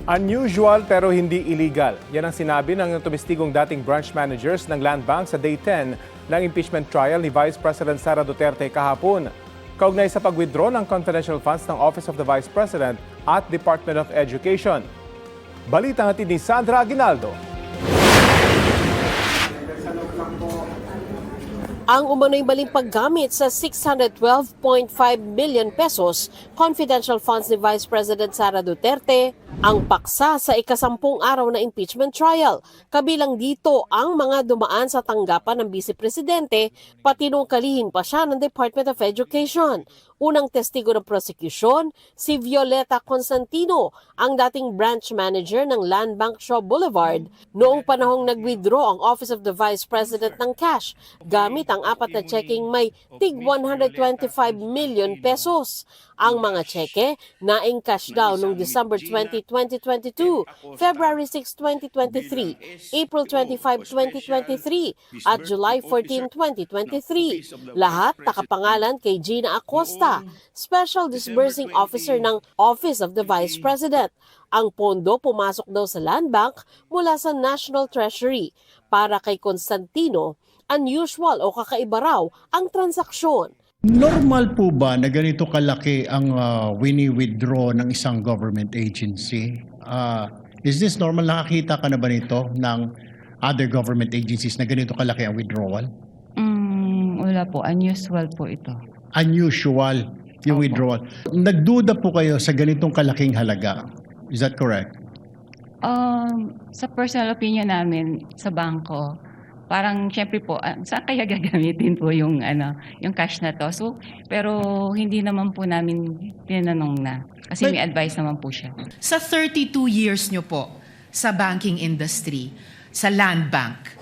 Unusual pero hindi illegal. Yan ang sinabi ng tumestigong dating branch managers ng Land Bank sa Day 10 ng impeachment trial ni Vice President Sara Duterte kahapon. Kaugnay sa pag-withdraw ng confidential funds ng Office of the Vice President at Department of Education. Balita natin ni Sandra Aguinaldo. Ang umano'y maling paggamit sa 612.5 million pesos confidential funds ni Vice President Sara Duterte ang paksa sa ikasampung araw na impeachment trial. Kabilang dito ang mga dumaan sa tanggapan ng Vice Presidente, pati nung kalihin pa siya ng Department of Education. Unang testigo ng prosecution, si Violeta Constantino, ang dating branch manager ng Land Bank Shaw Boulevard, noong panahong nag-withdraw ang Office of the Vice President ng cash gamit ang apat na checking may tig 125 million pesos. Ang mga cheque na encash daw noong December 20, 2022, February 6, 2023, April 25, 2023 at July 14, 2023. Lahat nakapangalan kay Gina Acosta, Special Disbursing Officer ng Office of the Vice President. Ang pondo pumasok daw sa Land Bank mula sa National Treasury. Para kay Constantino, unusual o kakaiba raw ang transaksyon. Normal po ba na ganito kalaki ang wini-withdraw ng isang government agency? Is this normal? Nakakita ka na ba nito ng other government agencies na ganito kalaki ang withdrawal? Wala po. Unusual po ito. Unusual yung withdrawal. Nagduda po kayo sa ganitong kalaking halaga. Is that correct? Sa personal opinion namin sa bangko, parang syempre po, saan kaya gagamitin po yung cash na to? So, pero hindi naman po namin tinanong na. Kasi may advice naman po siya. Sa 32 years nyo po sa banking industry, sa Land Bank,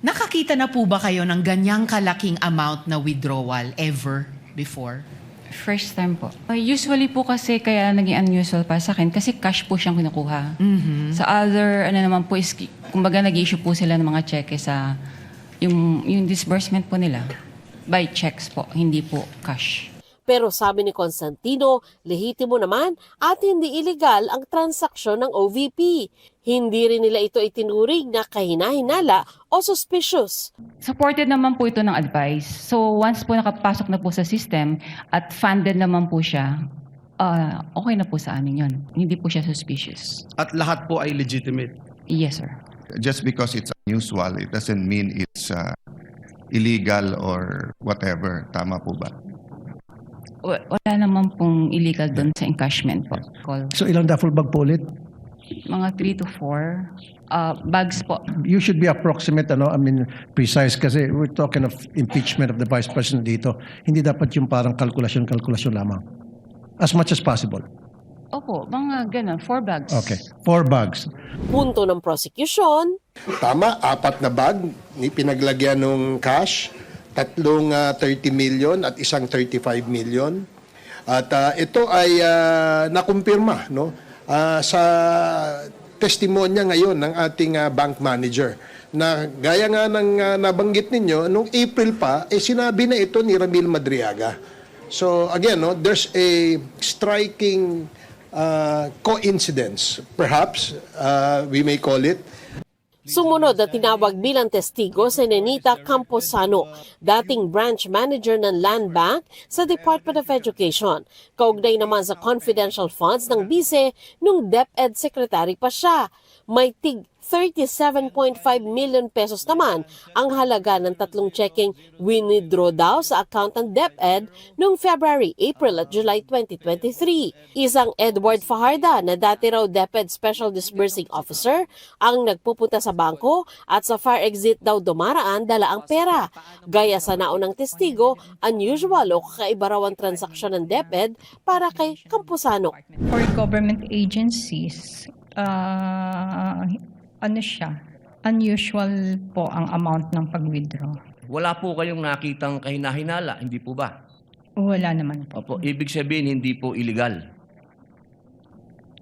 nakakita na po ba kayo ng ganyang kalaking amount na withdrawal ever before? First time po. Usually po kasi kaya naging unusual para sa akin kasi cash po siyang kinukuha. Sa other, naman po is, kumbaga nag-issue po sila ng mga cheque sa yung disbursement po nila by checks po, hindi po cash. Pero sabi ni Constantino, lehitimo naman at hindi illegal ang transaksyon ng OVP. Hindi rin nila ito itinuring na kahina-hinala o suspicious. Supported naman po ito ng advice. So once po nakapasok na po sa system at funded naman po siya, okay na po sa amin yun. Hindi po siya suspicious. At lahat po ay legitimate. Yes, sir. Just because it's unusual, it doesn't mean it's illegal or whatever. Tama po ba? Wala naman pong illegal doon sa encashment po. Call. So ilang duffel bag po ulit? Mga 3 to 4 bags po. You should be approximate, precise kasi we're talking of impeachment of the Vice President dito. Hindi dapat yung parang kalkulasyon lamang. As much as possible. Opo, mga ganun, 4 bags. Okay, 4 bags. Punto ng prosecution, Tama, 4 na bag, pinaglagyan ng cash, 3 30 million at isang 35 million. At ito ay nakumpirma sa testimonya ngayon ng ating bank manager na gaya nga ng nabanggit ninyo, nung April pa, sinabi na ito ni Ramil Madriaga. So again, there's a striking coincidence, perhaps we may call it. sumunod na tinawag bilang testigo si Nenita Camposano, dating branch manager ng Land Bank sa Department of Education. Kaugnay naman sa confidential funds ng bise nung DepEd Secretary pa siya. May tig 37.5 million pesos naman ang halaga ng 3 checking winidraw daw sa account ng DepEd noong February, April at July 2023. Isang Edward Fajarda na dati raw DepEd Special Disbursing Officer ang nagpupunta sa bangko at sa fire exit daw dumaraan dala ang pera. Gaya sa naunang testigo, unusual o kakaiba raw ang transaksyon ng DepEd para kay Camposano. For government agencies, unusual po ang amount ng pag-withdraw. Wala po kayong nakitang kahinahinala, hindi po ba? Wala naman po. Opo, ibig sabihin hindi po illegal.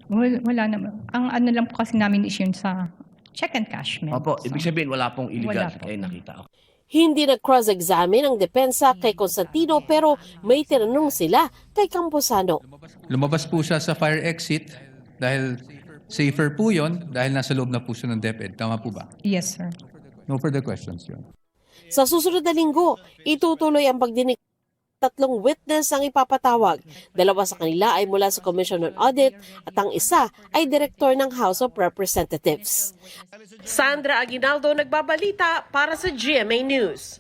Wala naman. Ang lang po kasi namin is yun sa check and cash. Opo, ibig sabihin wala pong illegal. Wala po. Kayo nakita. Okay. Hindi nag-cross-examine ang depensa kay Constantino pero may tinanong sila kay Camposano. Lumabas po siya sa fire exit dahil Safer po yun dahil nasa loob na po siya ng DepEd. Tama po ba? Yes, sir. No further questions, Your Honor. Sa susunod na linggo, itutuloy ang pagdinig. 3 witness ang ipapatawag. 2 sa kanila ay mula sa Commission on Audit at ang isa ay direktor ng House of Representatives. Sandra Aguinaldo nagbabalita para sa GMA News.